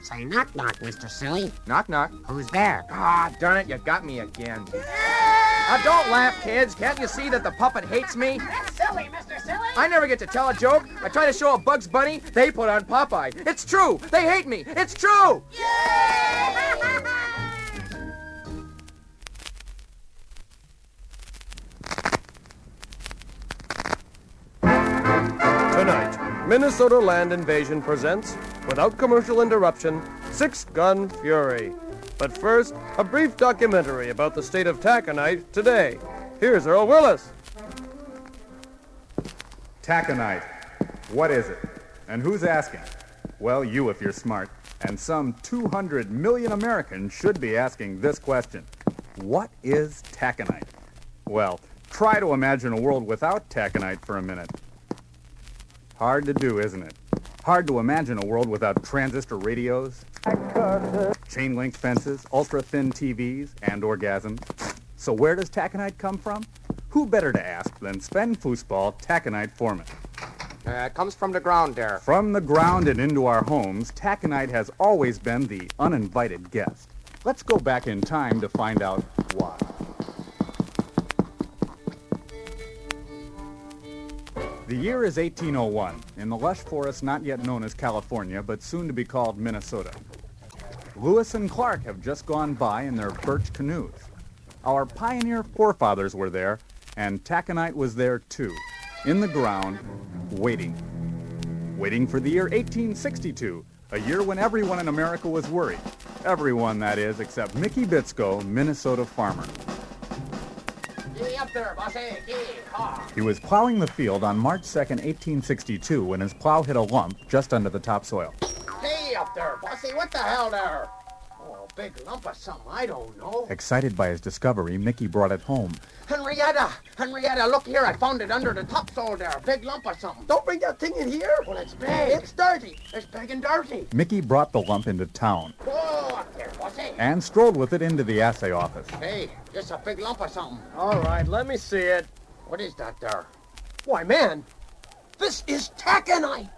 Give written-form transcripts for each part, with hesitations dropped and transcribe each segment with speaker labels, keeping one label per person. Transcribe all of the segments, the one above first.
Speaker 1: Say knock knock, Mr. Silly.
Speaker 2: Knock knock.
Speaker 1: Who's there?
Speaker 2: Ah, darn it, you got me again. Don't laugh, kids. Can't you see that the puppet hates me?
Speaker 1: That's silly, Mr. Silly.
Speaker 2: I never get to tell a joke. I try to show a Bugs Bunny, they put on Popeye. It's true. They hate me. It's true.
Speaker 3: Tonight, Minnesota Land Invasion presents, without commercial interruption, Six Gun Fury. But first, a brief documentary about the state of Taconite today. Here's Earl Willis.
Speaker 4: Taconite. What is it? And who's asking? Well, you if you're smart. And some 200 million Americans should be asking this question. What is taconite? Well, try to imagine a world without taconite for a minute. Hard to do, isn't it? Hard to imagine a world without transistor radios, chain-link fences, ultra-thin TVs, and orgasms. So where does taconite come from? Who better to ask than Sven Fussball, taconite foreman?
Speaker 2: It comes from the ground there.
Speaker 4: From the ground and into our homes, taconite has always been the uninvited guest. Let's go back in time to find out why. The year is 1801, in the lush forest not yet known as California, but soon to be called Minnesota. Lewis and Clark have just gone by in their birch canoes. Our pioneer forefathers were there, and taconite was there too, in the ground, waiting. Waiting for the year 1862, a year when everyone in America was worried. Everyone, that is, except Mickey Bitsko, Minnesota farmer.
Speaker 2: Giddy up there, bossy. Giddy, ha.
Speaker 4: He was plowing the field on March 2nd, 1862, when his plow hit a lump just under the topsoil.
Speaker 1: Hey up there, bossy. What the hell there? Oh, big lump of something. I don't know.
Speaker 4: Excited by his discovery, Mickey brought it home.
Speaker 1: Henrietta, look here. I found it under the topsoil there. Big lump of something.
Speaker 5: Don't bring that thing in here.
Speaker 1: Well, it's big.
Speaker 5: It's dirty.
Speaker 1: It's big and dirty.
Speaker 4: Mickey brought the lump into town
Speaker 1: Whoa, up there, bossy.
Speaker 4: and strolled with it into the assay office.
Speaker 1: Hey, just a big lump of something.
Speaker 5: All right, let me see it.
Speaker 1: What is that there?
Speaker 5: Why, man, this is taconite.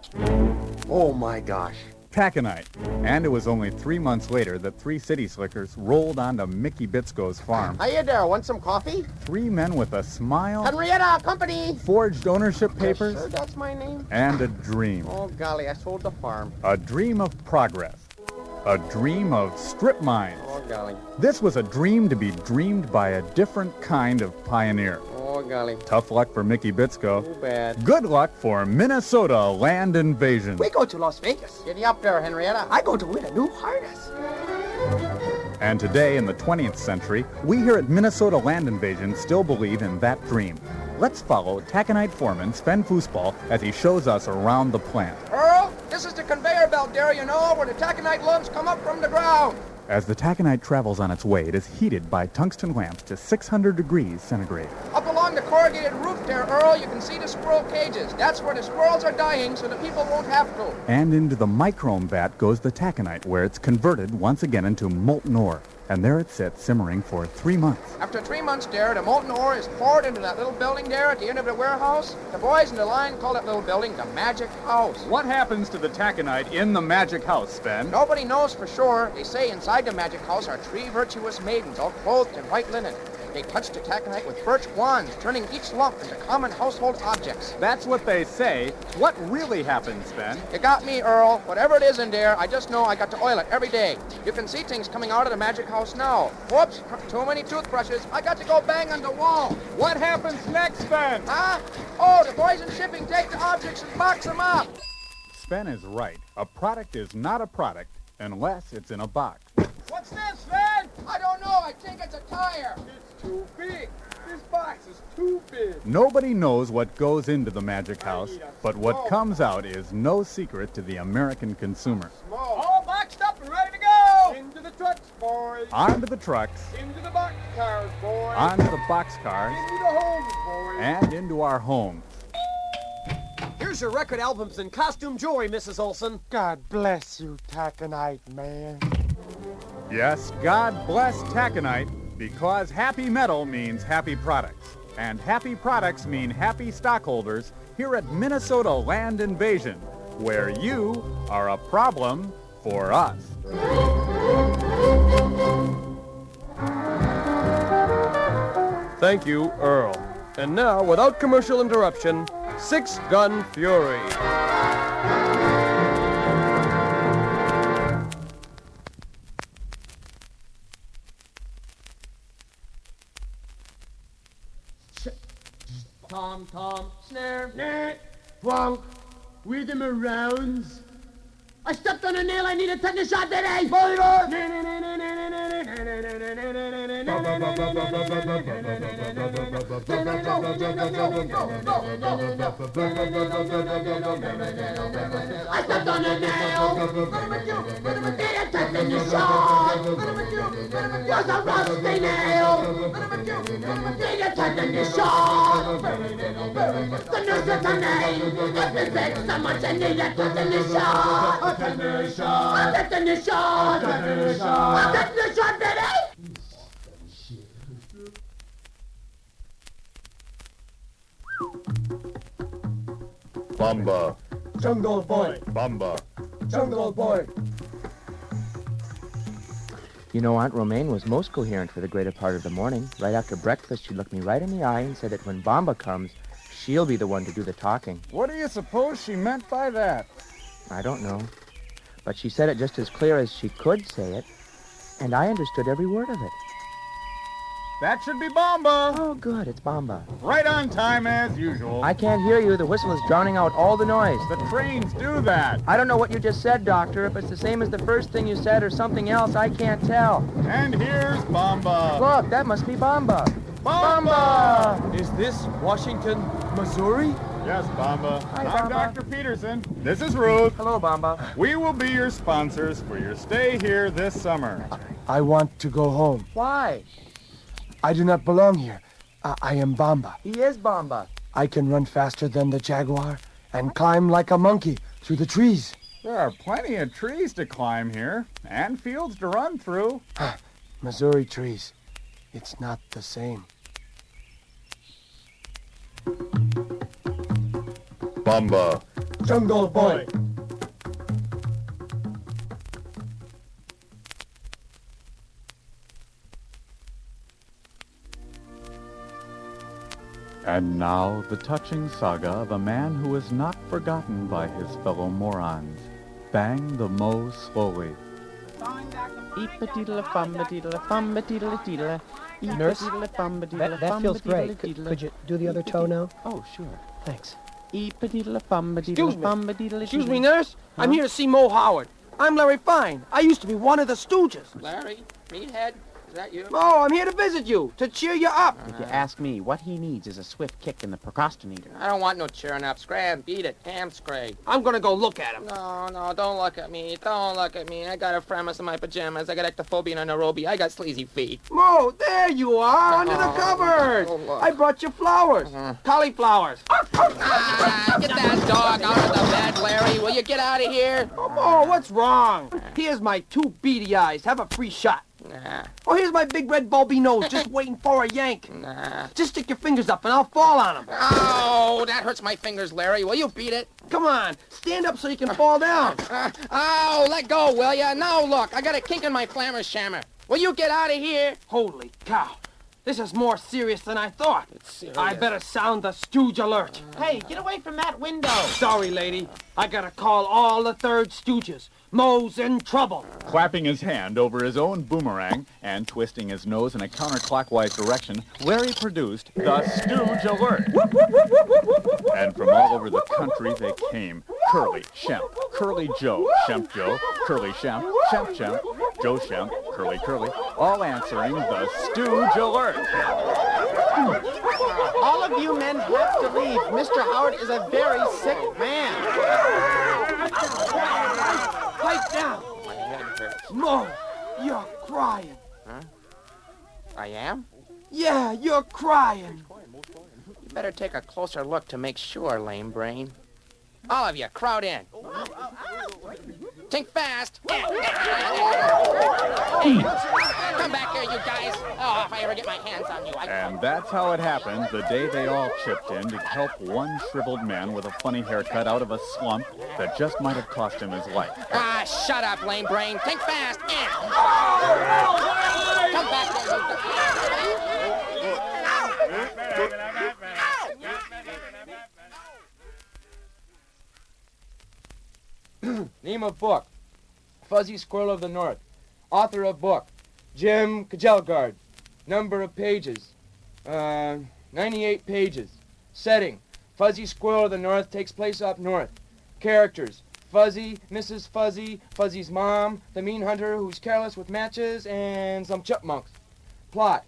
Speaker 1: Oh, my gosh.
Speaker 4: Taconite. And it was only 3 months later that 3 city slickers rolled onto Mickey Bitsko's farm.
Speaker 1: Hiya there. Want some coffee?
Speaker 4: 3 men with a smile,
Speaker 1: Henrietta, company.
Speaker 4: forged ownership papers,
Speaker 1: Sure, that's my name.
Speaker 4: and a dream.
Speaker 1: Oh, golly, I sold the farm.
Speaker 4: A dream of progress. A dream of strip mines.
Speaker 1: Oh, golly.
Speaker 4: This was a dream to be dreamed by a different kind of pioneer.
Speaker 1: Oh, golly.
Speaker 4: Tough luck for Mickey Bitsko.
Speaker 1: Too bad.
Speaker 4: Good luck for Minnesota Land Invasion.
Speaker 5: We go to Las Vegas.
Speaker 1: Giddy up there, Henrietta.
Speaker 5: I go to win a new harness.
Speaker 4: And today, in the 20th century, we here at Minnesota Land Invasion still believe in that dream. Let's follow taconite foreman Sven Fussball as he shows us around the plant.
Speaker 2: Earl, this is the conveyor belt there, you know, where the taconite lumps come up from the ground.
Speaker 4: As the taconite travels on its way, it is heated by tungsten lamps to 600 degrees centigrade.
Speaker 2: Up along the corrugated roof there, Earl, you can see the squirrel cages. That's where the squirrels are dying so the people won't have to.
Speaker 4: And into the microme vat goes the taconite, where it's converted once again into molten ore. And there it sits, simmering for 3 months.
Speaker 2: After 3 months there, the molten ore is poured into that little building there at the end of the warehouse. The boys in the line call that little building the Magic House.
Speaker 4: What happens to the taconite in the magic house, Sven?
Speaker 2: Nobody knows for sure. They say inside the Magic House are 3 virtuous maidens, all clothed in white linen. They touch the taconite with birch wands, turning each lump into common household objects.
Speaker 4: That's what they say. What really happens, Sven?
Speaker 2: You got me, Earl. Whatever it is in there, I just know I got to oil it every day. You can see things coming out of the Magic House now. Whoops, too many toothbrushes. I got to go bang on the wall.
Speaker 4: What happens next, Sven?
Speaker 2: Huh? Oh, the boys in shipping take the objects and box them up.
Speaker 4: Sven is right. A product is not a product unless it's in a box.
Speaker 2: What's this, Sven? I don't know. I think it's a tire.
Speaker 5: It's too big. This box is too big.
Speaker 4: Nobody knows what goes into the Magic House, but what comes out is no secret to the American consumer.
Speaker 5: All boxed up and ready to go. Into the trucks, boys.
Speaker 4: Onto the trucks,
Speaker 5: Into the box cars, boys.
Speaker 4: onto the boxcars,
Speaker 5: Into the homes, boys.
Speaker 4: and into our homes.
Speaker 5: Here's your record albums and costume jewelry, Mrs. Olson.
Speaker 6: God bless you, Taconite man.
Speaker 4: Yes, God bless taconite, because happy metal means happy products. And happy products mean happy stockholders here at Minnesota Land Invasion, where you are a problem for for us.
Speaker 3: Thank you, Earl. And now, without commercial interruption, Six Gun Fury.
Speaker 5: Tom, tom, snare, nah, bonk. We're the Marones. I stepped on a nail, I need a tetanus shot today! Bolívar! I stepped on a nail! Need a tetanus shot! There's a rusty nail! Need a tetanus shot! The nurse is her name! I've been sick so much I need a tetanus shot! Tetanus shot! Tetanus shot! Tetanus shot! Tetanus shot, baby!
Speaker 7: Bomba.
Speaker 5: Jungle boy!
Speaker 7: Bomba.
Speaker 5: Jungle boy!
Speaker 2: You know, Aunt Romaine was most coherent for the greater part of the morning. Right after breakfast, she looked me right in the eye and said that when Bomba comes, she'll be the one to do the talking.
Speaker 4: What do you suppose she meant by that?
Speaker 2: I don't know. But she said it just as clear as she could say it, and I understood every word of it.
Speaker 4: That should be Bomba.
Speaker 2: Oh, good, it's Bomba.
Speaker 4: Right on time as usual.
Speaker 2: I can't hear you. The whistle is drowning out all the noise.
Speaker 4: The trains do that.
Speaker 2: I don't know what you just said, Doctor. If it's the same as the first thing you said or something else, I can't tell.
Speaker 4: And here's Bomba.
Speaker 2: Look, that must be Bomba.
Speaker 4: Bomba!
Speaker 3: Is this Washington, Missouri?
Speaker 4: Yes, Bomba.
Speaker 2: Hi,
Speaker 4: I'm
Speaker 2: Bomba.
Speaker 4: Dr. Peterson. This is Ruth.
Speaker 2: Hello, Bomba.
Speaker 4: We will be your sponsors for your stay here this summer.
Speaker 6: I want to go home.
Speaker 2: Why?
Speaker 6: I do not belong here. I am Bomba.
Speaker 2: He is Bomba.
Speaker 6: I can run faster than the jaguar and climb like a monkey through the trees.
Speaker 4: There are plenty of trees to climb here and fields to run through.
Speaker 6: Missouri trees. It's not the same.
Speaker 7: Bomba.
Speaker 5: Jungle boy!
Speaker 4: And now, the touching saga of a man who is not forgotten by his fellow morons. Bang the Moe Slowly.
Speaker 8: Nurse, that feels great. Could you do the other toe now?
Speaker 2: Oh, sure.
Speaker 8: Thanks.
Speaker 5: Excuse me, nurse. I'm here to see Moe Howard. I'm Larry Fine. I used to be one of the Stooges.
Speaker 2: Larry, meathead, is that you?
Speaker 5: Moe, I'm here to visit you, to cheer you up.
Speaker 9: If you ask me, what he needs is a swift kick in the procrastinator.
Speaker 2: I don't want no cheering up. Scram, beat it. Ham scrape.
Speaker 5: I'm gonna go look at him.
Speaker 2: No, don't look at me. Don't look at me. I got a premise in my pajamas. I got ectophobia in a Nairobi. I got sleazy feet.
Speaker 5: Moe, there you are, under the cupboard.
Speaker 2: Oh, look.
Speaker 5: I brought you flowers. Cauliflowers.
Speaker 2: Get that dog out of the bed, Larry. Will you get out of here?
Speaker 5: Oh, Moe, what's wrong? Here's my two beady eyes. Have a free shot.
Speaker 2: Nah,
Speaker 5: Oh, here's my big red bulby nose, just waiting for a yank.
Speaker 2: nah.
Speaker 5: Just stick your fingers up and I'll fall on him.
Speaker 2: Oh, that hurts my fingers, Larry. Will you beat it?
Speaker 5: Come on, stand up so you can fall down.
Speaker 2: Oh, let go, will ya? Now look, I got a kink in my flammer shammer. Will you get out of here?
Speaker 5: Holy cow. This is more serious than I thought.
Speaker 2: It's serious.
Speaker 5: I better sound the stooge alert.
Speaker 9: Hey, get away from that window!
Speaker 5: Sorry, lady. I gotta call all the third stooges. Moe's in trouble.
Speaker 4: Clapping his hand over his own boomerang and twisting his nose in a counterclockwise direction, Larry produced the Stooge Alert. And from all over the country they came. Curly, Shemp, Curly Joe, Shemp Joe, Curly Shemp, Shemp Shemp, Joe Shemp, Curly Curly, all answering the Stooge Alert.
Speaker 9: All of you men have to leave. Mr. Howard is a very sick man.
Speaker 5: Pipe down.
Speaker 2: My head hurts.
Speaker 5: Moe, you're crying.
Speaker 2: I am?
Speaker 5: Yeah, you're crying.
Speaker 2: You better take a closer look to make sure, lame brain. All of you, crowd in. Think fast. Hey, come back here, you guys. Oh, if I ever get my hands on you,
Speaker 4: And that's how it happened the day they all chipped in to help one shriveled man with a funny haircut out of a slump that just might have cost him his life.
Speaker 2: Ah, shut up, lame brain. Think fast. Come back here, you
Speaker 7: Name of book, Fuzzy Squirrel of the North. Author of book, Jim Kajelgard. Number of pages, 98 pages. Setting, Fuzzy Squirrel of the North takes place up north. Characters, Fuzzy, Mrs. Fuzzy, Fuzzy's mom, the mean hunter who's careless with matches, and some chipmunks. Plot,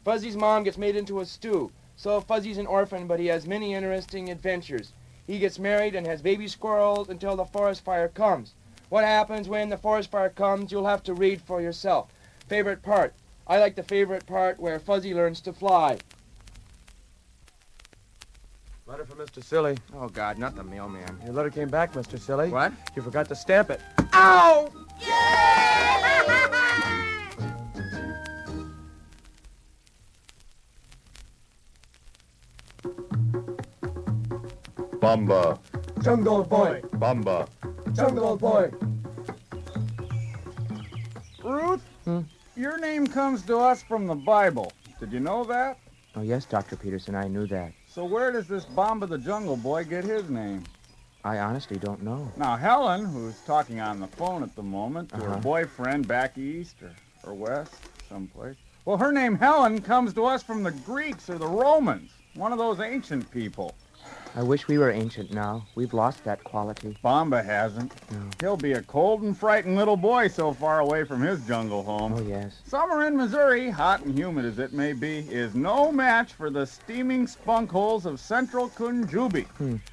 Speaker 7: Fuzzy's mom gets made into a stew, so Fuzzy's an orphan, but he has many interesting adventures. He gets married and has baby squirrels until the forest fire comes. What happens when the forest fire comes, you'll have to read for yourself. Favorite part? I like the favorite part where Fuzzy learns to fly.
Speaker 3: Letter from Mr. Silly.
Speaker 2: Oh, God, not the mailman.
Speaker 3: Your letter came back, Mr. Silly.
Speaker 2: What?
Speaker 3: You forgot to stamp it.
Speaker 2: Ow!
Speaker 4: Bomba.
Speaker 6: Jungle boy.
Speaker 4: Bomba.
Speaker 6: Jungle boy.
Speaker 4: Ruth, your name comes to us from the Bible. Did you know that?
Speaker 2: Oh, yes, Dr. Peterson, I knew that.
Speaker 4: So where does this Bomba the Jungle Boy get his name?
Speaker 2: I honestly don't know.
Speaker 4: Now, Helen, who's talking on the phone at the moment to her
Speaker 2: Uh-huh.
Speaker 4: boyfriend back east or west, someplace. Well, her name Helen comes to us from the Greeks or the Romans, one of those ancient people.
Speaker 2: I wish we were ancient now. We've lost that quality.
Speaker 4: Bomba hasn't.
Speaker 2: No.
Speaker 4: He'll be a cold and frightened little boy so far away from his jungle home.
Speaker 2: Oh, yes.
Speaker 4: Summer in Missouri, hot and humid as it may be, is no match for the steaming spunk holes of central Kunjubi,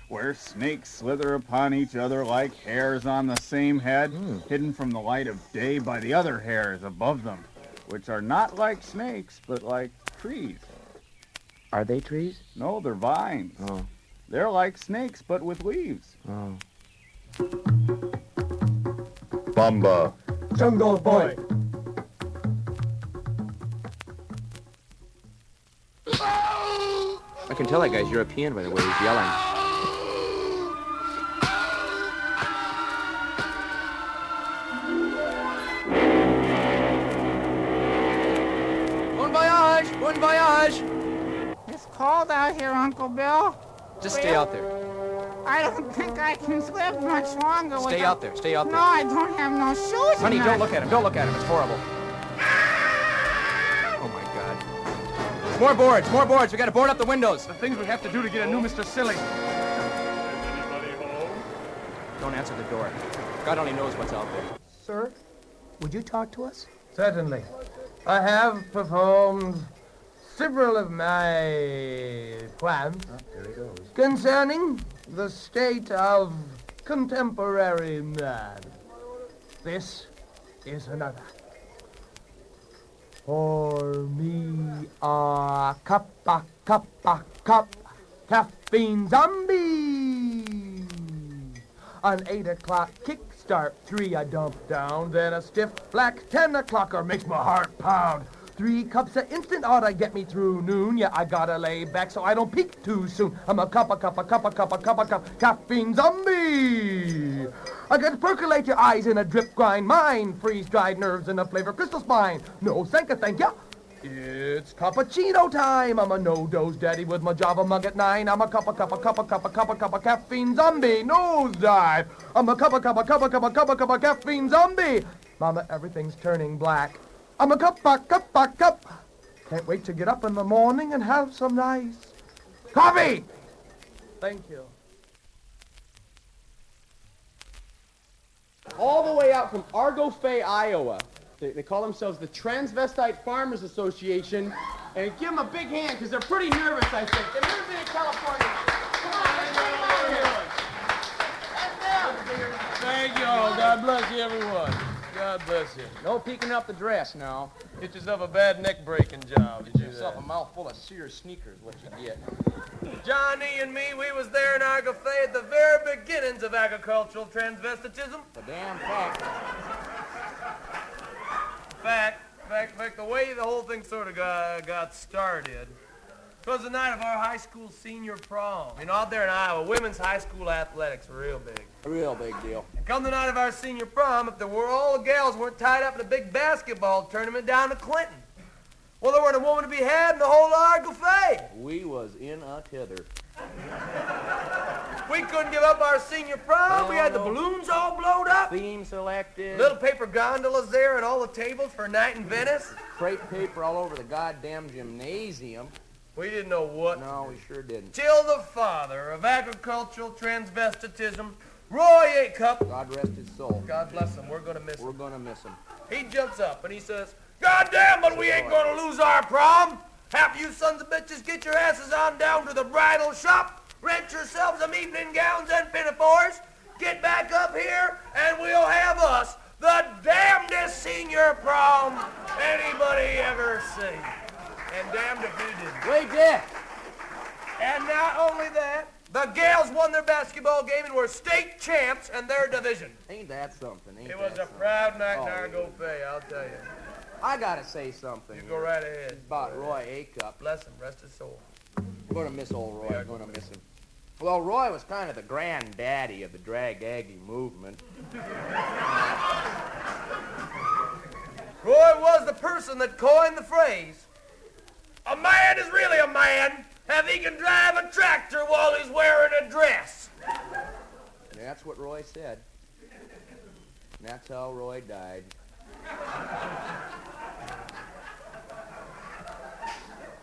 Speaker 4: where snakes slither upon each other like hairs on the same head, hidden from the light of day by the other hairs above them, which are not like snakes, but like trees.
Speaker 2: Are they trees?
Speaker 4: No, they're vines.
Speaker 2: Oh.
Speaker 4: They're like snakes, but with leaves.
Speaker 2: Oh.
Speaker 4: Bomba.
Speaker 6: Jungle boy.
Speaker 2: I can tell that guy's European by the way he's yelling.
Speaker 7: Bon voyage! Bon voyage!
Speaker 9: It's cold out here, Uncle Bill.
Speaker 7: Just stay out there.
Speaker 9: I don't think I can live much longer
Speaker 7: Stay
Speaker 9: without...
Speaker 7: out there. Stay out
Speaker 9: No,
Speaker 7: there.
Speaker 9: I don't have no shoes.
Speaker 7: Honey,
Speaker 9: in
Speaker 7: don't
Speaker 9: my-
Speaker 7: look at him. Don't look at him. It's horrible. Oh, my God. More boards. More boards. We got to board up the windows.
Speaker 3: The things we have to do to get a new Mr. Silly.
Speaker 7: Don't answer the door. God only knows what's out there.
Speaker 8: Sir, would you talk to us?
Speaker 3: Certainly. I have performed several of my plans concerning the state of contemporary man. This is another. For me, a cup, Caffeine Zombie. An 8 o'clock kickstart, 3 I dump down, then a stiff black 10 o'clocker makes my heart pound. 3 cups of instant ought to get me through noon. Yeah, I gotta lay back so I don't peak too soon. I'm a cup, Caffeine Zombie. I gotta percolate your eyes in a drip grind mind, freeze-dried nerves in a flavor crystal spine. No, thank ya. It's cappuccino time. I'm a no-dose daddy with my Java mug at 9. I'm a cup, Caffeine Zombie. Nosedive. I'm a cup, Caffeine Zombie. Mama, everything's turning black. I'm a cup. Can't wait to get up in the morning and have some nice coffee. Thank you.
Speaker 10: All the way out from Argo-Fay, Iowa. They call themselves the Transvestite Farmers Association. And give them a big hand, because they're pretty nervous, I think. They've never been in California. Come on, let's bring them over here. That's them.
Speaker 3: Thank you all. God bless you, everyone. God bless you.
Speaker 2: No peeking up the dress now.
Speaker 3: Get yourself a bad neck-breaking job.
Speaker 2: Get yourself a mouthful of Sears sneakers, what you get.
Speaker 3: Johnny and me, we was there in Argo-Fay at the very beginnings of agricultural transvestitism.
Speaker 2: The damn fact.
Speaker 3: Fact, the way the whole thing sort of got started was the night of our high school senior prom. You know, out there in Iowa, women's high school athletics were real big.
Speaker 2: A real big deal.
Speaker 3: And come the night of our senior prom, if all the gals weren't tied up in a big basketball tournament down in Clinton. Well, there weren't a woman to be had in the whole Argo-Fay.
Speaker 2: We was in a tither.
Speaker 3: We couldn't give up our senior prom. We had the balloons all blowed up.
Speaker 2: Theme selected.
Speaker 3: Little paper gondolas there and all the tables for a night in Venice.
Speaker 2: Crepe paper all over the goddamn gymnasium.
Speaker 3: We didn't know what.
Speaker 2: No, we sure didn't.
Speaker 3: Till the father of agricultural transvestitism, Roy Acup.
Speaker 2: God rest his soul.
Speaker 3: God bless him. We're going to miss him.
Speaker 2: We're going to miss him.
Speaker 3: He jumps up and he says, God damn, but we ain't going to lose our prom. Half you sons of bitches get your asses on down to the bridal shop, rent yourselves some evening gowns and pinafores, get back up here, and we'll have us the damnedest senior prom anybody ever seen. And damned if we didn't.
Speaker 2: We did.
Speaker 3: And not only that, the gals won their basketball game and were state champs in their division.
Speaker 2: Ain't that something?
Speaker 3: It was a proud night in Argo-Fay, I'll tell you.
Speaker 2: I gotta say something.
Speaker 3: You go right ahead.
Speaker 2: About Roy Acup.
Speaker 3: Bless him, rest his soul.
Speaker 2: I'm gonna miss old Roy. I'm gonna miss him. Well, Roy was kind of the granddaddy of the drag Aggie movement.
Speaker 3: Roy was the person that coined the phrase, a man is really a man if he can drive a tractor while he's wearing a dress.
Speaker 2: And that's what Roy said. And that's how Roy died.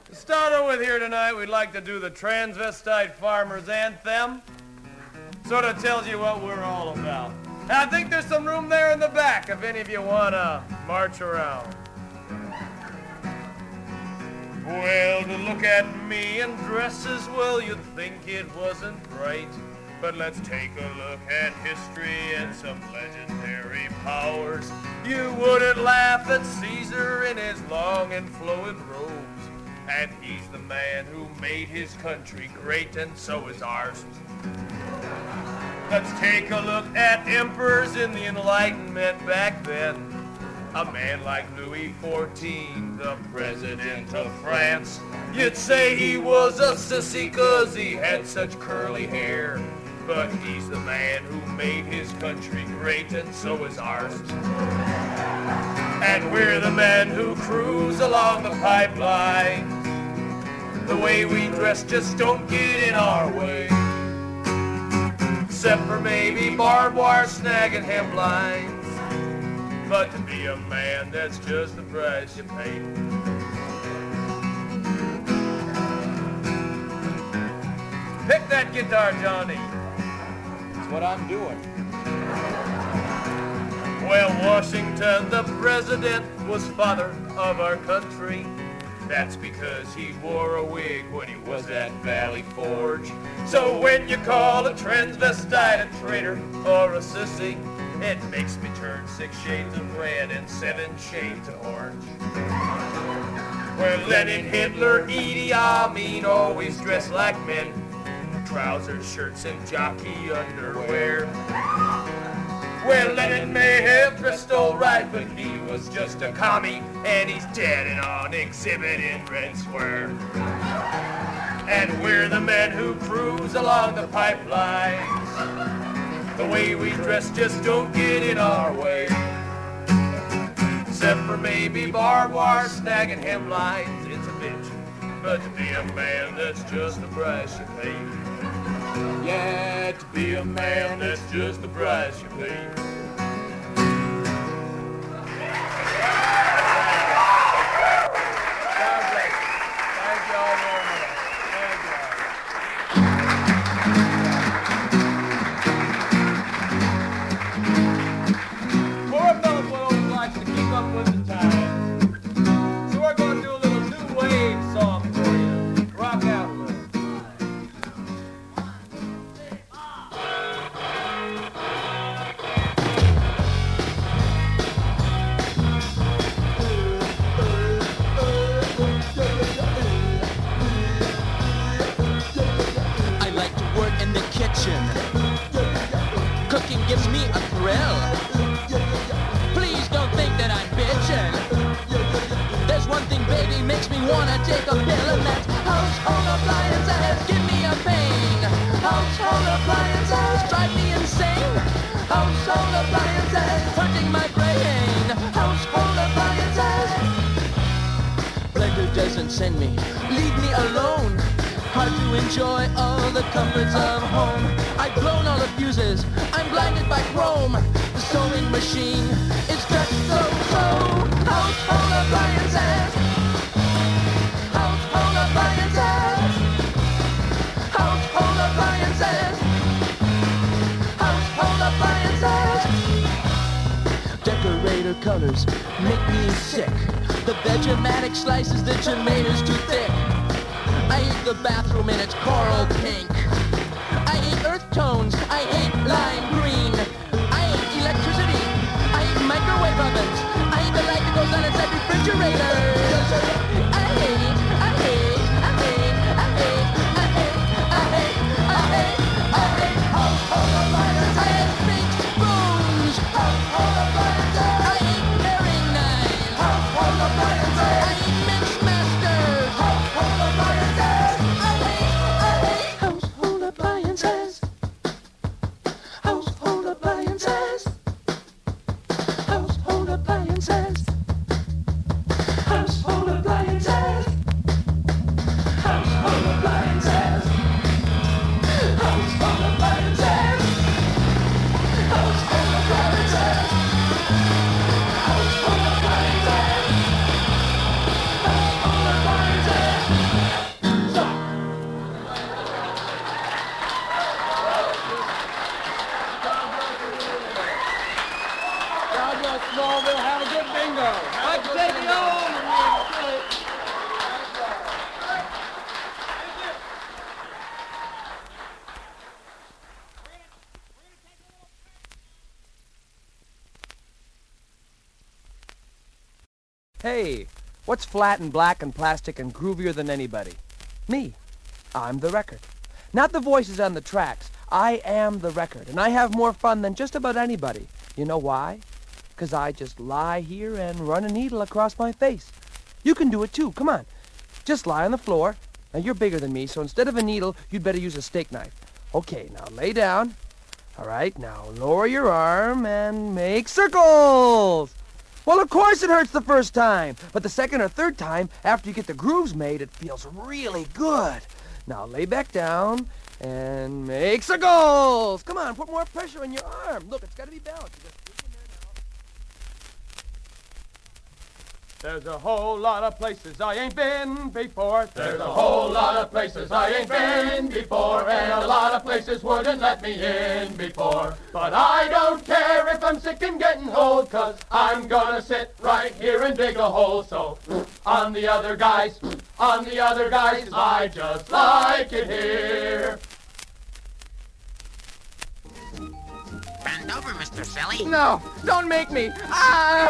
Speaker 3: To start out with here tonight, we'd like to do the Transvestite Farmers Anthem. Sort of tells you what we're all about. And I think there's some room there in the back if any of you want to march around. Well, to look at me in dresses, well, you'd think it wasn't right. But let's take a look at history and some legendary powers. You wouldn't laugh at Caesar in his long and flowing robes. And he's the man who made his country great, and so is ours. Let's take a look at emperors in the Enlightenment back then. A man like Louis XIV, the president of France. You'd say he was a sissy 'cause he had such curly hair. But he's the man who made his country great, and so is ours. And we're the men who cruise along the pipeline. The way we dress just don't get in our way. Except for maybe barbed wire snagging hemlines. But to be a man, that's just the price you pay. Pick that guitar, Johnny.
Speaker 2: That's what I'm doing.
Speaker 3: Well, Washington, the president, was father of our country. That's because he wore a wig when he was at Valley Forge. So when you call a transvestite a traitor or a sissy, it makes me turn 6 shades of red and 7 shades of orange. Where Lenin, Hitler, Idi Amin always dressed like men. Trousers, shirts, and jockey underwear. Well, Lenin may have dressed all right, but he was just a commie, and he's dead and on exhibit in Red Square. And we're the men who cruise along the pipelines. The way we dress just don't get in our way. Except for maybe barbed wire snagging hemlines, it's a bitch. But to be a man, that's just the price you pay. Yeah, to be a man, that's just the price you pay. God bless you. Thank you all very much. Thank you. Poor fellas would always like to keep up with the times. So we're going to do a little new wave song for you. Rock out a little.
Speaker 11: take a pill and that's household appliances. Give me a pain. Household appliances drive me insane. Household appliances hurting my brain. Household appliances. Blender doesn't send me. Leave me alone. Hard to enjoy all the comforts of home. I've blown all the fuses. I'm blinded by chrome. The sewing machine is just so. Household appliances. Household appliances. Household appliances. Household appliances. Decorator colors make me sick. The Vegematic slices the tomatoes too thick. I hate the bathroom in its coral pink. I hate earth tones. I hate lime green. I hate electricity. I hate microwave ovens. I hate the light that goes on inside refrigerators. I hate household appliances. I hate big spoons. Household appliances. I hate paring knives. Household appliances. I hate mix masters. Household appliances. I hate household appliances. Household appliances. Household appliances. Household appliances. Household appliances. Household appliances. Household appliances. Household appliances. Household appliances. Stop.
Speaker 10: God bless Smallville. Have a good bingo. I'd take it home.
Speaker 6: Hey, what's flat and black and plastic and groovier than anybody? Me. I'm the record. Not the voices on the tracks. I am the record, and I have more fun than just about anybody. You know why? 'Cause I just lie here and run a needle across my face. You can do it too. Come on. Just lie on the floor. Now, you're bigger than me, so instead of a needle, you'd better use a steak knife. Okay, now lay down. All right, now lower your arm and make circles. Well, of course it hurts the first time, but the second or third time, after you get the grooves made, it feels really good. Now lay back down and make circles. Come on, put more pressure on your arm. Look, it's got to be balanced. You just stick in there now.
Speaker 7: There's a whole lot of places I ain't been before.
Speaker 12: There's a whole lot of places I ain't been before, and a lot of places wouldn't let me in before. But I don't care if I'm sick and getting old, 'cause I'm gonna sit right here and dig a hole. So on the other guys, I just like it here.
Speaker 2: Bend over, Mr. Silly.
Speaker 7: No, don't make me. Ah!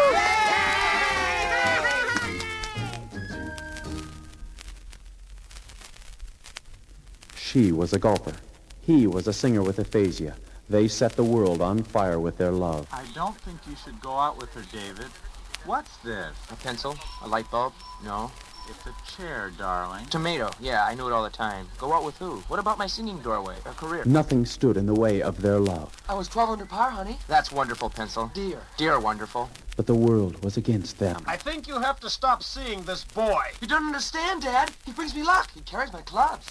Speaker 13: She was a golfer. He was a singer with aphasia. They set the world on fire with their love.
Speaker 14: I don't think you should go out with her, David. What's this?
Speaker 2: A pencil? A light bulb? No.
Speaker 14: It's a chair, darling.
Speaker 2: Tomato. Yeah, I knew it all the time. Go out with who? What about my singing doorway? A career?
Speaker 13: Nothing stood in the way of their love.
Speaker 2: I was 12 under par, honey. That's wonderful, pencil. Dear. Dear wonderful.
Speaker 13: But the world was against them.
Speaker 15: I think you have to stop seeing this boy.
Speaker 2: You don't understand, Dad. He brings me luck. He carries my clubs.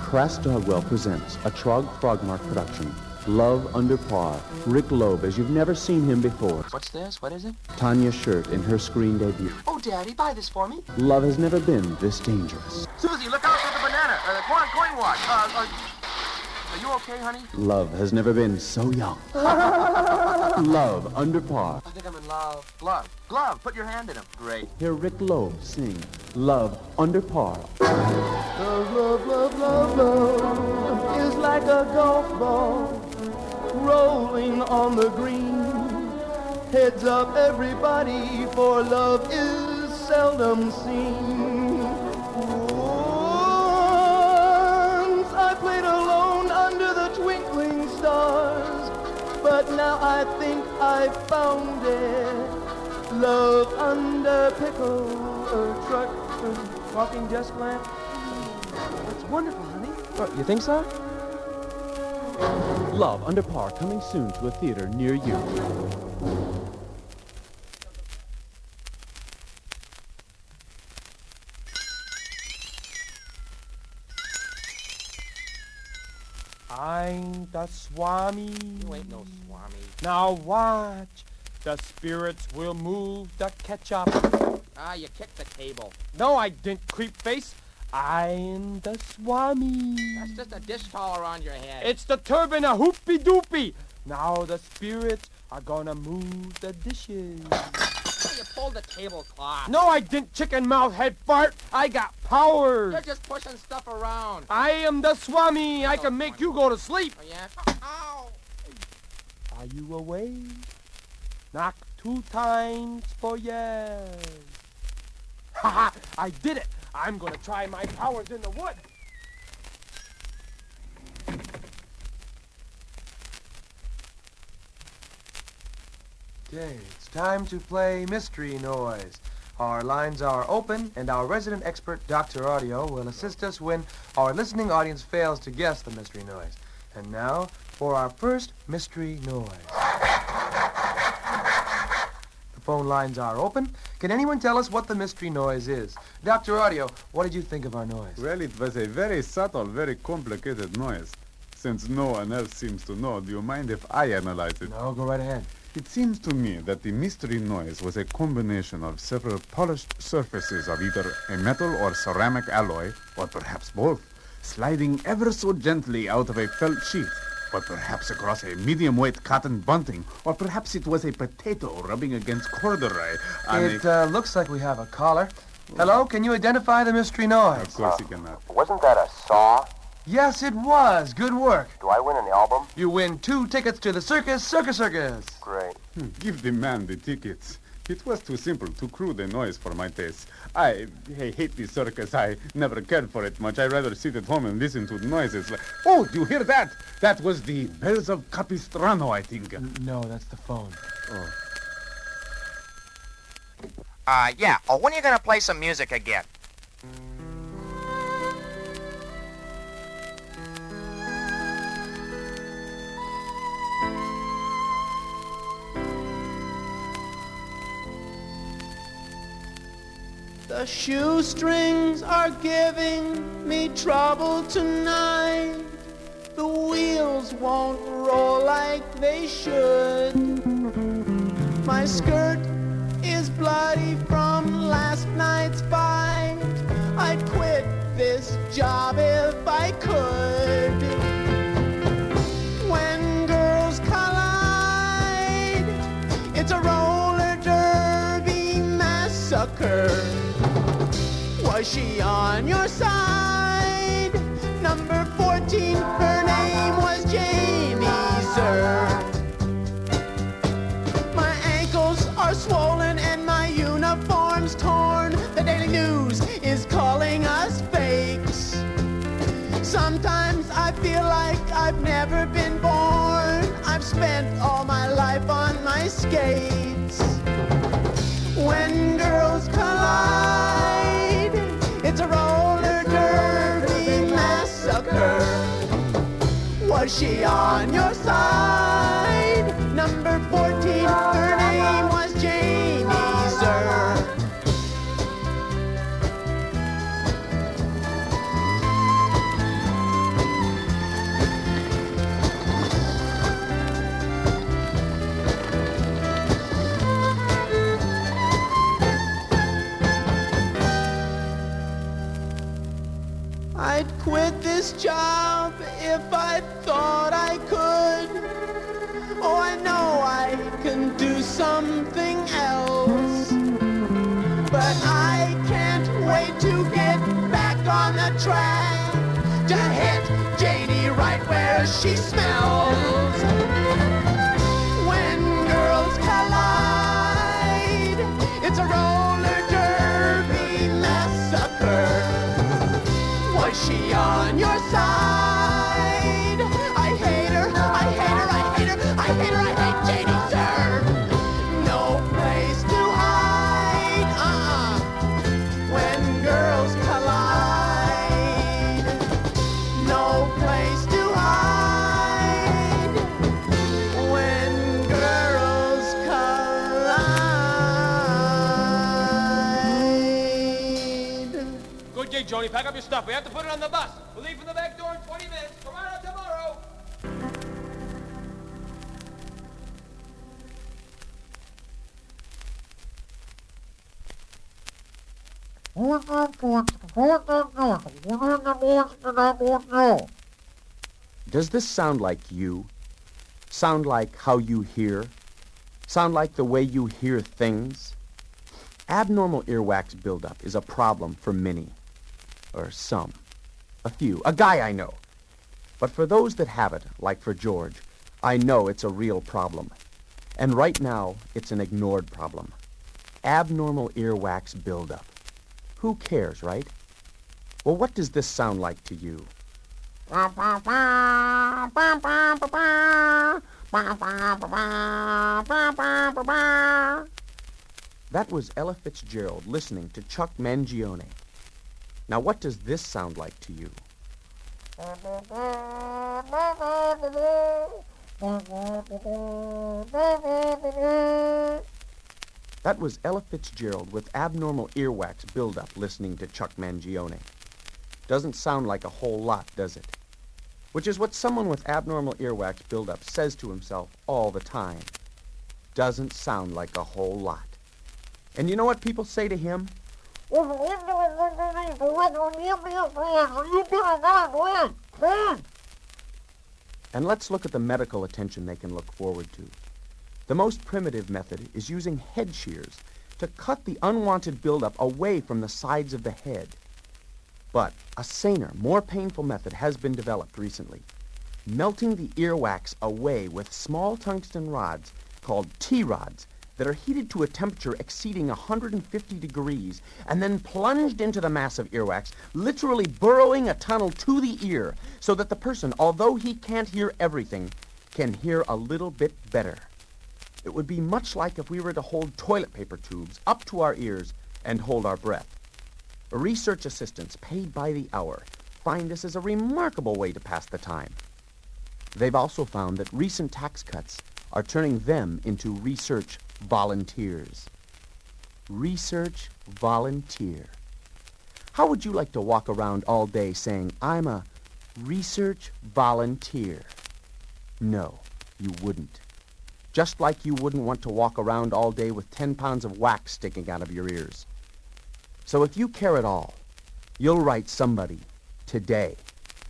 Speaker 13: Crass Dogwell presents a Trog Frogmark production. Love Under Par. Rick Loeb as you've never seen him before.
Speaker 2: What's this? What is it?
Speaker 13: Tanya Shirt in her screen debut.
Speaker 2: Oh, Daddy, buy this for me.
Speaker 13: Love has never been this dangerous.
Speaker 2: Susie, look out for the banana. The coin watch. Are you okay, honey?
Speaker 13: Love has never been so young. Love Under Par.
Speaker 2: I think I'm in love. Glove. Glove. Put your hand in him. Great.
Speaker 13: Hear Rick Loeb sing Love Under Par.
Speaker 5: Love, love, love, love, love is like a golf ball rolling on the green. Heads up, everybody, for love is seldom seen. Once I played alone under the twinkling stars, but now I think I found it. Love under pickle, truck,
Speaker 6: talking desk lamp? That's wonderful, honey. Oh, you think so?
Speaker 13: Love Under Par coming soon to a theater near you.
Speaker 6: I'm the Swami.
Speaker 2: You ain't no Swami.
Speaker 6: Now watch. The spirits will move the ketchup.
Speaker 2: Ah, you kicked the table.
Speaker 6: No, I didn't, creep face. I'm the Swami.
Speaker 2: That's just a dish towel around your head.
Speaker 6: It's the turban of hoopy doopy. Now the spirits are gonna move the dishes.
Speaker 2: You pulled the tablecloth.
Speaker 6: No, I didn't, chicken mouth head fart. I got powers.
Speaker 2: You're just pushing stuff around.
Speaker 6: I am the Swami. I can make you go to sleep.
Speaker 2: Oh, yeah? Ow!
Speaker 6: Are you awake? Knock 2 times for yes. Ha ha! I did it. I'm gonna try my powers in the wood. Okay, it's time to play Mystery Noise. Our lines are open, and our resident expert, Dr. Audio, will assist us when our listening audience fails to guess the mystery noise. And now, for our first mystery noise. The phone lines are open. Can anyone tell us what the mystery noise is? Dr. Audio, what did you think of our noise?
Speaker 4: Well, it was a very subtle, very complicated noise. Since no one else seems to know, do you mind if I analyze it?
Speaker 6: No, go right ahead.
Speaker 4: It seems to me that the mystery noise was a combination of several polished surfaces of either a metal or ceramic alloy, or perhaps both, sliding ever so gently out of a felt sheath, or perhaps across a medium-weight cotton bunting, or perhaps it was a potato rubbing against corduroy.
Speaker 6: It looks like we have a caller. Hello, can you identify the mystery noise?
Speaker 4: Of course you cannot.
Speaker 16: Wasn't that a saw?
Speaker 6: Yes, it was. Good work.
Speaker 16: Do I win an album?
Speaker 6: You win 2 tickets to the circus, Circus.
Speaker 16: Great.
Speaker 4: Give the man the tickets. It was too simple, too crude a noise for my taste. I hate the circus. I never cared for it much. I'd rather sit at home and listen to noises like... Oh, do you hear that? That was the bells of Capistrano, I think.
Speaker 6: No, that's the phone.
Speaker 4: Oh.
Speaker 2: Yeah. Oh, when are you gonna play some music again?
Speaker 11: The shoestrings are giving me trouble tonight. The wheels won't roll like they should. My skirt is bloody from last night's fight. I'd quit this job if I could. When girls collide, it's a roller derby massacre. Was she on your side? Number 14, her name was Janie, sir. My ankles are swollen and my uniform's torn. The Daily News is calling us fakes. Sometimes I feel like I've never been born. I've spent all my life on my skates. When girls collide, it's a roller derby massacre. Was she on your side? Number 14, her name was Janie, sir. I'd quit this job if I thought I could. Oh, I know I can do something else. But I can't wait to get back on the track, to hit Janie right where she smells. When girls collide, it's a roller derby massacre. Was she on your side? I hate her, I hate her, I hate her, I hate her, I hate Janie, sir. No place to hide, When girls come
Speaker 7: Joni, pack up your stuff. We have to put it on the bus. We'll leave from the back door in 20 minutes. Come on out tomorrow.
Speaker 13: Does this sound like you? Sound like how you hear? Sound like the way you hear things? Abnormal earwax buildup is a problem for many. Or some. A few. A guy I know. But for those that have it, like for George, I know it's a real problem. And right now, it's an ignored problem. Abnormal earwax buildup. Who cares, right? Well, what does this sound like to you? That was Ella Fitzgerald listening to Chuck Mangione. Now, what does this sound like to you? That was Ella Fitzgerald with abnormal earwax buildup listening to Chuck Mangione. Doesn't sound like a whole lot, does it? Which is what someone with abnormal earwax buildup says to himself all the time. Doesn't sound like a whole lot. And you know what people say to him? And let's look at the medical attention they can look forward to. The most primitive method is using head shears to cut the unwanted buildup away from the sides of the head. But a saner, more painful method has been developed recently. Melting the earwax away with small tungsten rods called T-rods that are heated to a temperature exceeding 150 degrees and then plunged into the mass of earwax, literally burrowing a tunnel to the ear so that the person, although he can't hear everything, can hear a little bit better. It would be much like if we were to hold toilet paper tubes up to our ears and hold our breath. Research assistants paid by the hour find this as a remarkable way to pass the time. They've also found that recent tax cuts are turning them into research volunteers. Research volunteer. How would you like to walk around all day saying, I'm a research volunteer? No, you wouldn't. Just like you wouldn't want to walk around all day with 10 pounds of wax sticking out of your ears. So if you care at all, you'll write somebody today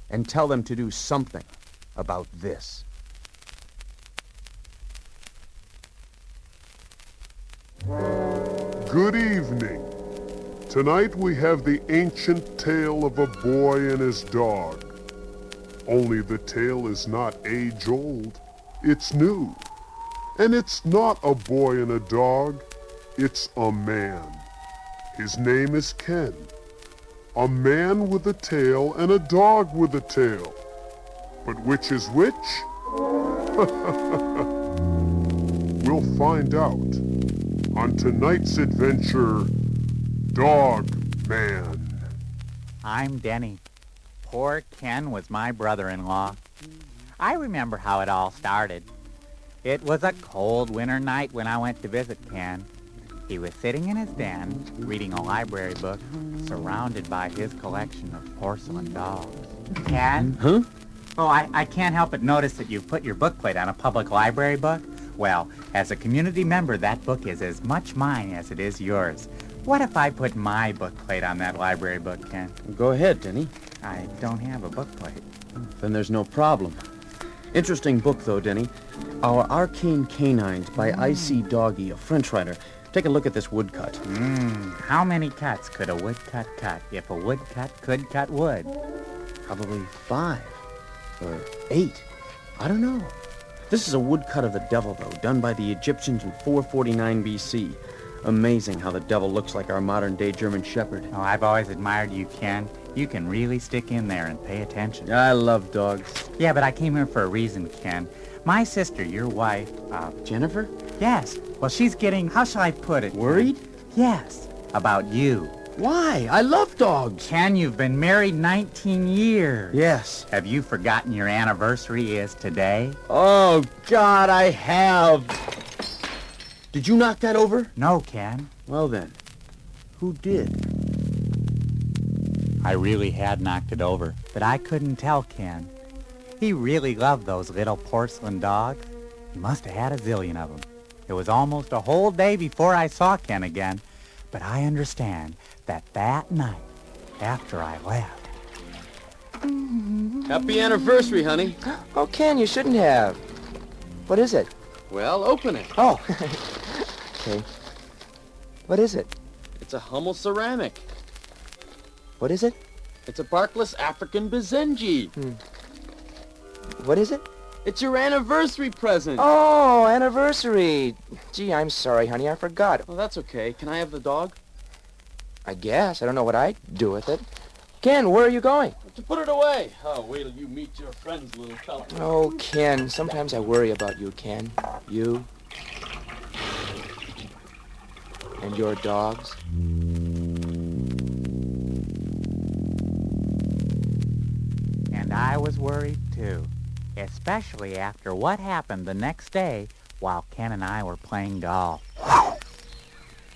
Speaker 13: and tell them to do something about this.
Speaker 17: Good evening. Tonight we have the ancient tale of a boy and his dog. Only the tale is not age-old, it's new. And it's not a boy and a dog, it's a man. His name is Ken. A man with a tail and a dog with a tail. But which is which? We'll find out on tonight's adventure, Dogman.
Speaker 18: I'm Denny. Poor Ken was my brother-in-law. I remember how it all started. It was a cold winter night when I went to visit Ken. He was sitting in his den, reading a library book, surrounded by his collection of porcelain dolls. Ken?
Speaker 13: Huh?
Speaker 18: Oh, I can't help but notice that you've put your bookplate on a public library book. Well, as a community member, that book is as much mine as it is yours. What if I put my bookplate on that library book, Ken?
Speaker 13: Go ahead, Denny.
Speaker 18: I don't have a bookplate.
Speaker 13: Then there's no problem. Interesting book, though, Denny. Our Arcane Canines by I.C. Doggy, a French writer. Take a look at this woodcut.
Speaker 18: How many cuts could a woodcut cut if a woodcut could cut wood?
Speaker 13: Probably 5 or 8. I don't know. This is a woodcut of the devil, though, done by the Egyptians in 449 B.C. Amazing how the devil looks like our modern-day German Shepherd.
Speaker 18: Oh, I've always admired you, Ken. You can really stick in there and pay attention.
Speaker 13: I love dogs.
Speaker 18: Yeah, but I came here for a reason, Ken. My sister, your wife,
Speaker 13: Jennifer?
Speaker 18: Yes. Well, she's getting, how shall I put it?
Speaker 13: Worried?
Speaker 18: Yes. About you.
Speaker 13: Why? I love dogs.
Speaker 18: Ken, you've been married 19 years.
Speaker 13: Yes.
Speaker 18: Have you forgotten your anniversary is today?
Speaker 13: Oh, God, I have. Did you knock that over?
Speaker 18: No, Ken.
Speaker 13: Well, then, who did?
Speaker 18: I really had knocked it over, but I couldn't tell Ken. He really loved those little porcelain dogs. He must have had a zillion of them. It was almost a whole day before I saw Ken again, but I understand that night, after I left...
Speaker 10: Happy anniversary, honey.
Speaker 2: Oh, Ken, you shouldn't have. What is it?
Speaker 10: Well, open it.
Speaker 2: Oh. Okay. What is it?
Speaker 10: It's a Hummel ceramic.
Speaker 2: What is it?
Speaker 10: It's a barkless African Bazenji.
Speaker 2: What is it?
Speaker 10: It's your anniversary present.
Speaker 2: Oh, anniversary. Gee, I'm sorry, honey. I forgot.
Speaker 10: Well, that's okay. Can I have the dog?
Speaker 2: I guess. I don't know what I'd do with it. Ken, where are you going?
Speaker 10: To put it away. Oh, wait till you meet your friends, little fella.
Speaker 2: Oh, Ken. Sometimes I worry about you, Ken. You. And your dogs.
Speaker 18: And I was worried, too. Especially after what happened the next day while Ken and I were playing golf.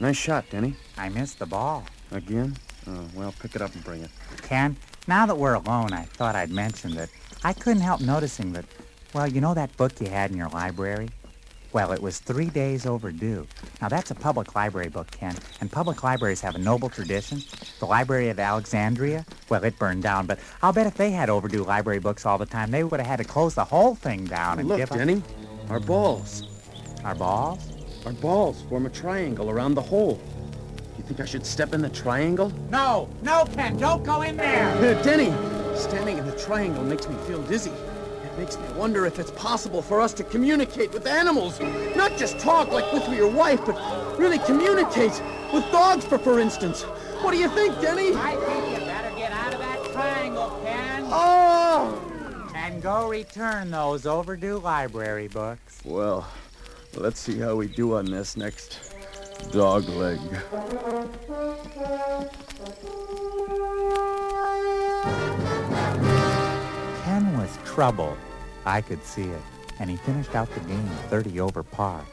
Speaker 19: Nice shot, Denny.
Speaker 18: I missed the ball.
Speaker 19: Again? Oh, well, pick it up and bring it.
Speaker 18: Ken, now that we're alone, I thought I'd mention that I couldn't help noticing that, well, you know that book you had in your library? Well, it was 3 days overdue. Now, that's a public library book, Ken, and public libraries have a noble tradition. The Library of Alexandria, well, it burned down, but I'll bet if they had overdue library books all the time, they would have had to close the whole thing down and
Speaker 19: Look,
Speaker 18: give up...
Speaker 19: Denny, our balls.
Speaker 18: Our balls?
Speaker 19: Our balls form a triangle around the hole. You think I should step in the triangle?
Speaker 18: No, Ken, don't go in there!
Speaker 19: Denny, standing in the triangle makes me feel dizzy. It makes me wonder if it's possible for us to communicate with animals. Not just talk like with your wife, but really communicate with dogs, for instance. What do you think, Denny?
Speaker 18: I think you better get out of that triangle, Ken.
Speaker 19: Oh!
Speaker 18: And go return those overdue library books.
Speaker 19: Well, let's see how we do on this next dog leg.
Speaker 18: Ken was troubled. I could see it. And he finished out the game 30 over par.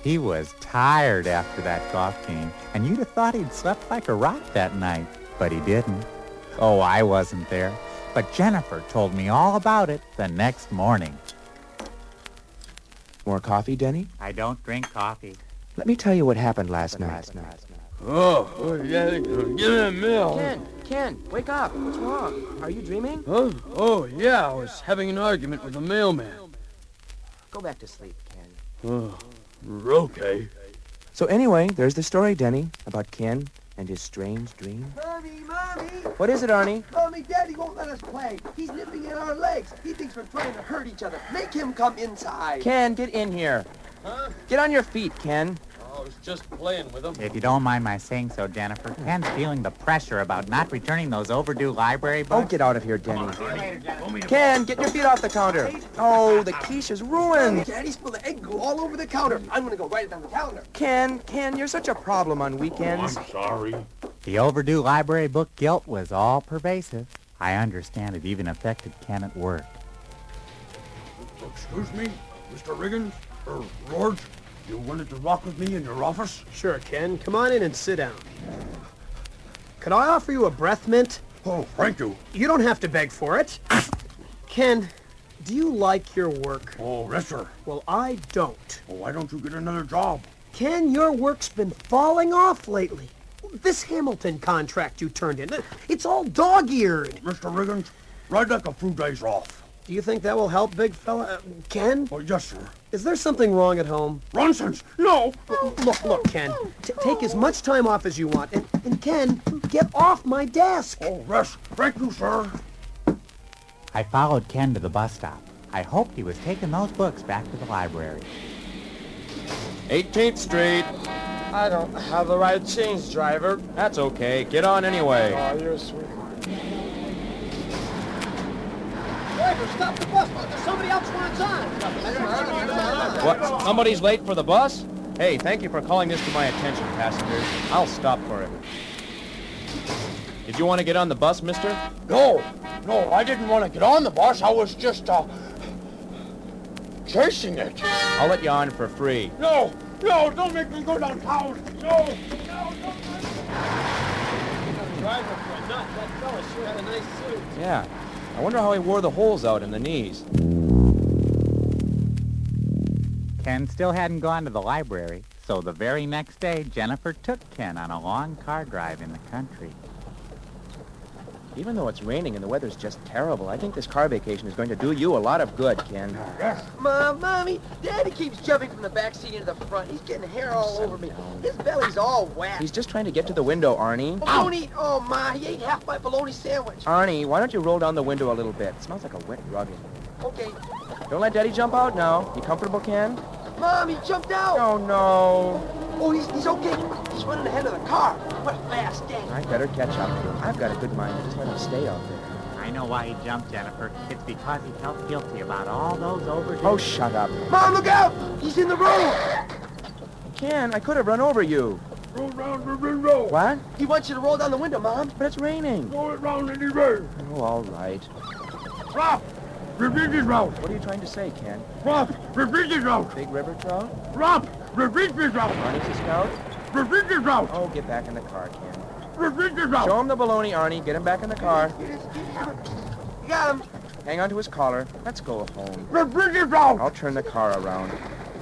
Speaker 18: He was tired after that golf game, and you'd have thought he'd slept like a rock that night, but he didn't. Oh, I wasn't there, but Jennifer told me all about it the next morning.
Speaker 2: More coffee, Denny?
Speaker 18: I don't drink coffee.
Speaker 2: Let me tell you what happened last night.
Speaker 3: Oh, yeah, give me a meal.
Speaker 2: Ken, wake up. What's wrong? Are you dreaming?
Speaker 3: Huh? Oh, yeah, I was having an argument with the mailman.
Speaker 2: Go back to sleep, Ken.
Speaker 3: Oh, okay.
Speaker 2: So anyway, there's the story, Denny, about Ken and his strange dream.
Speaker 9: Mommy!
Speaker 2: What is it, Arnie?
Speaker 9: Mommy, Daddy won't let us play. He's nipping at our legs. He thinks we're trying to hurt each other. Make him come inside.
Speaker 2: Ken, get in here.
Speaker 3: Huh?
Speaker 2: Get on your feet, Ken.
Speaker 3: I was just playing with him.
Speaker 18: If you don't mind my saying so, Jennifer, Ken's feeling the pressure about not returning those overdue library books.
Speaker 2: Oh, get out of here, Denny. Ken, get your feet off the counter. Oh, the quiche is ruined.
Speaker 9: Daddy spilled the egg glue all over the counter. I'm going to go write it on the calendar.
Speaker 2: Ken, you're such a problem on weekends.
Speaker 3: I'm sorry.
Speaker 18: The overdue library book guilt was all pervasive. I understand it even affected Ken at work.
Speaker 3: Excuse me, Mr. Riggins? George? You wanted to rock with me in your office?
Speaker 8: Sure, Ken. Come on in and sit down. Could I offer you a breath mint?
Speaker 3: Oh, thank you.
Speaker 8: You don't have to beg for it. Ken, do you like your work?
Speaker 3: Oh, yes, sir.
Speaker 8: Well, I don't.
Speaker 3: Well, why don't you get another job?
Speaker 8: Ken, your work's been falling off lately. This Hamilton contract you turned in, it's all dog-eared.
Speaker 3: Mr. Riggins, I'd like a few days off.
Speaker 8: Do you think that will help, big fella? Ken?
Speaker 3: Oh, yes, sir.
Speaker 8: Is there something wrong at home?
Speaker 3: Nonsense! No!
Speaker 8: Look, Ken. Take as much time off as you want. And Ken, get off my desk.
Speaker 3: Oh, yes. Thank you, sir.
Speaker 18: I followed Ken to the bus stop. I hoped he was taking those books back to the library.
Speaker 7: 18th Street.
Speaker 10: I don't have the right change, driver.
Speaker 7: That's okay. Get on anyway.
Speaker 10: Oh, you're a sweetheart.
Speaker 9: Driver, stop the bus. Somebody else wants on.
Speaker 7: What? Somebody's late for the bus? Hey, thank you for calling this to my attention, passengers. I'll stop for it. Did you want to get on the bus, mister?
Speaker 1: No, I didn't want to get on the bus. I was just, chasing it.
Speaker 7: I'll let you on for free.
Speaker 1: No, don't make me go downtown. No.
Speaker 9: driver for a nut. That fella sure had a nice suit.
Speaker 2: Yeah. I wonder how he wore the holes out in the knees.
Speaker 18: Ken still hadn't gone to the library, so the very next day, Jennifer took Ken on a long car drive in the country.
Speaker 2: Even though it's raining and the weather's just terrible, I think this car vacation is going to do you a lot of good, Ken.
Speaker 9: Mom, Mommy, Daddy keeps jumping from the back seat into the front. He's getting hair all over me. His belly's all wet.
Speaker 2: He's just trying to get to the window, Arnie.
Speaker 9: Bologna, oh, Ma, he ate half my bologna sandwich.
Speaker 2: Arnie, why don't you roll down the window a little bit? It smells like a wet rug in here.
Speaker 9: Okay.
Speaker 2: Don't let Daddy jump out now. You comfortable, Ken?
Speaker 9: Mom, he jumped out.
Speaker 2: Oh, no.
Speaker 9: Oh, he's okay. He's running ahead of the car. What a fast day.
Speaker 2: I better catch up. I've got a good mind to just let him stay out there.
Speaker 18: I know why he jumped, Jennifer. It's because he felt guilty about all those overdue...
Speaker 2: Oh, shut up.
Speaker 9: Mom, look out! He's in the road!
Speaker 2: Ken, I could have run over you.
Speaker 9: Roll round the window.
Speaker 2: What?
Speaker 9: He wants you to roll down the window, Mom.
Speaker 2: But it's raining.
Speaker 9: Roll it round anyway.
Speaker 2: Oh, all right.
Speaker 9: Stop! The bridge is out.
Speaker 2: What are you trying to say, Ken?
Speaker 9: Stop! The bridge is out.
Speaker 2: Big river trout?
Speaker 9: Stop! The bridge is out.
Speaker 2: Arnie's a scout?
Speaker 9: The bridge is out.
Speaker 2: Oh, get back in the car, Ken.
Speaker 9: The bridge is out.
Speaker 2: Show him the baloney, Arnie. Get him back in the car.
Speaker 9: You got him.
Speaker 2: Hang on to his collar. Let's go home.
Speaker 9: The bridge is out.
Speaker 2: I'll turn the car around.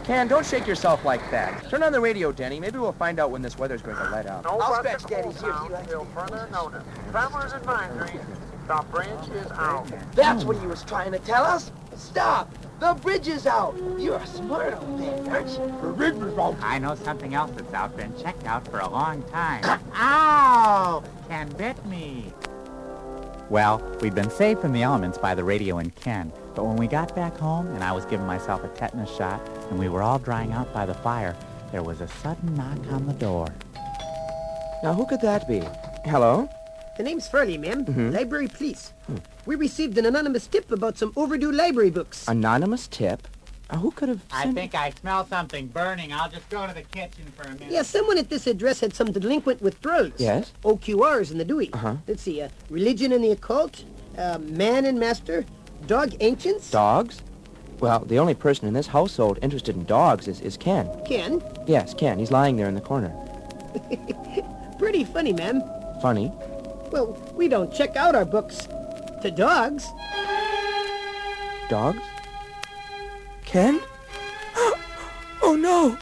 Speaker 2: Ken, don't shake yourself like that. Turn on the radio, Denny. Maybe we'll find out when this weather's going to let up.
Speaker 9: I'll scratch Daddy's ears. He likes
Speaker 12: Until further notice. Travelers advisory. The bridge is out.
Speaker 9: That's what he was trying to tell us. Stop! The bridge is out. You're a smart old man, aren't you? The bridge is out.
Speaker 18: I know something else that's out, been checked out for a long time. Ow! Ken bit me. Well, we'd been saved from the elements by the radio and Ken, but when we got back home and I was giving myself a tetanus shot and we were all drying out by the fire, there was a sudden knock on the door.
Speaker 2: Now, who could that be? Hello?
Speaker 8: The name's Farley, ma'am.
Speaker 2: Mhm.
Speaker 8: Library police. We received an anonymous tip about some overdue library books.
Speaker 2: Anonymous tip? Who could have
Speaker 18: I think I smell something burning. I'll just go to the kitchen for a minute.
Speaker 8: Yeah, someone at this address had some delinquent withdrawals.
Speaker 2: Yes?
Speaker 8: OQRs in the Dewey.
Speaker 2: Uh-huh.
Speaker 8: Let's see, religion and the occult, man and master, dog ancients.
Speaker 2: Dogs? Well, the only person in this household interested in dogs is Ken.
Speaker 8: Ken?
Speaker 2: Yes, Ken. He's lying there in the corner.
Speaker 8: Pretty funny, ma'am.
Speaker 2: Funny.
Speaker 8: Well, we don't check out our books to dogs.
Speaker 2: Dogs? Ken? Oh, no!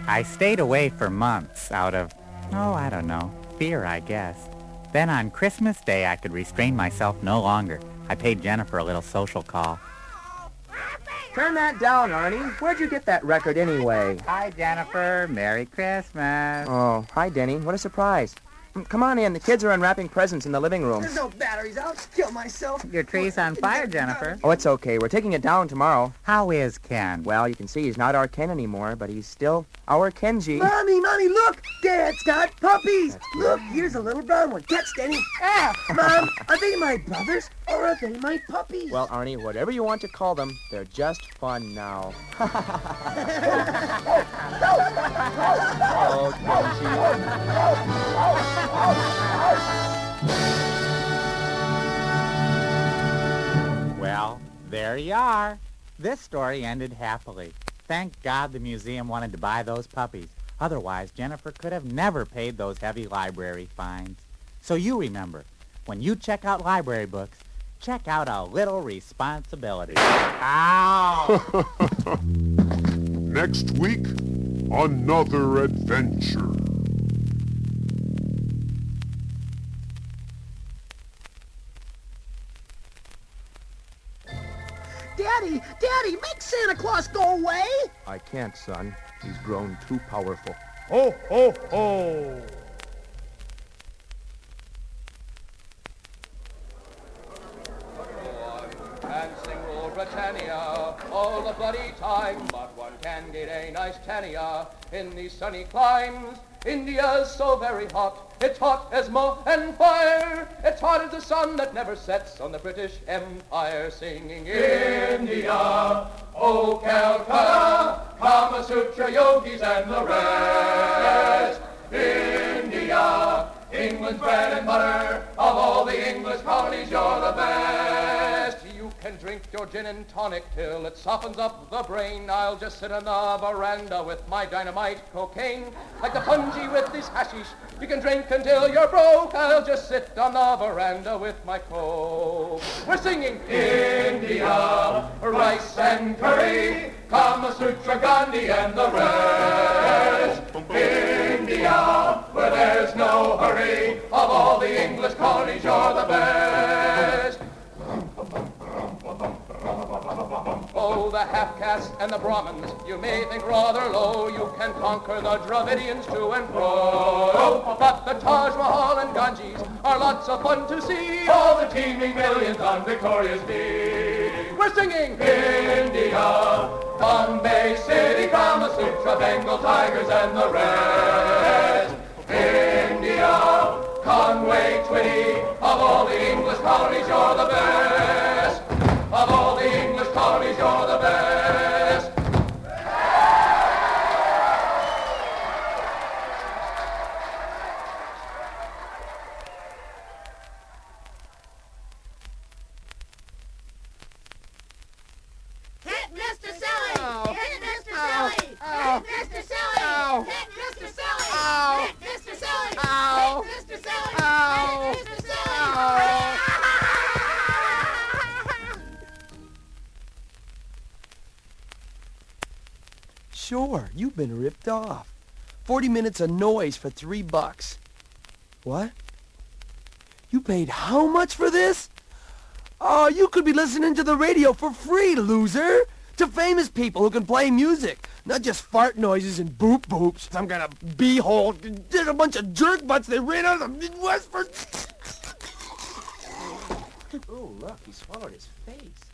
Speaker 18: I stayed away for months out of, I don't know, fear, I guess. Then on Christmas Day, I could restrain myself no longer. I paid Jennifer a little social call.
Speaker 2: Turn that down, Arnie. Where'd you get that record anyway?
Speaker 18: Hi, Jennifer. Merry Christmas.
Speaker 2: Oh, hi, Denny. What a surprise. Come on in. The kids are unwrapping presents in the living room.
Speaker 9: There's no batteries. I'll kill myself.
Speaker 18: Your tree's on fire, Jennifer.
Speaker 2: Oh, it's okay. We're taking it down tomorrow.
Speaker 18: How is Ken?
Speaker 2: Well, you can see he's not our Ken anymore, but he's still our Kenji.
Speaker 9: Mommy, look! Dad's got puppies! Look, here's a little brown one. Catch, Denny. Ah! Mom, are they my brothers or are they my puppies?
Speaker 2: Well, Arnie, whatever you want to call them, they're just fun now. Oh,
Speaker 18: Well, there you are. This story ended happily. Thank God the museum wanted to buy those puppies. Otherwise, Jennifer could have never paid those heavy library fines. So you remember, when you check out library books, check out a little responsibility. Ow!
Speaker 17: Next week, another adventure.
Speaker 8: Daddy, make Santa Claus go away!
Speaker 3: I can't, son. He's grown too powerful.
Speaker 17: Ho, ho, ho!
Speaker 12: And sing rule Britannia all the bloody time, but one can get a nice tannia in these sunny climes. India's so very hot, it's hot as Moe and fire. It's hot as the sun that never sets on the British Empire, singing India, oh Calcutta, Kama Sutra yogis and the rest. India, England's bread and butter, of all the English colonies you're the best. You can drink drink your gin and tonic till it softens up the brain. I'll just sit on the veranda with my dynamite cocaine. Like the punji with this hashish, you can drink until you're broke. I'll just sit on the veranda with my coke. We're singing India, rice and curry, Kama Sutra, Gandhi and the rest. India, where there's no hurry, of all the English colonies you're the best. Oh, the half-castes and the Brahmins, you may think rather low. You can conquer the Dravidians to and fro. But the Taj Mahal and Ganges are lots of fun to see. All the teeming millions on Victoria's Bee. We're singing India, Bombay City, Kama Sutra, Bengal tigers and the rest. India, Conway Twitty, of all the English colonies you're the best. Of all the English colonies you're the best.
Speaker 5: Hit Mr. Silly! Hit Mr. Silly! Hit Mr. Silly! Hit Mr. Silly! Hit Mr. Silly! Hit Mr. Silly! Hit Mr. Silly!
Speaker 6: Sure, you've been ripped off. 40 minutes of noise for $3. What? You paid how much for this? Oh, you could be listening to the radio for free, loser! To famous people who can play music, not just fart noises and boop boops. Some kind of beehole. There's a bunch of jerk butts they ran out of the Midwest for...
Speaker 2: Oh, look, he swallowed his face.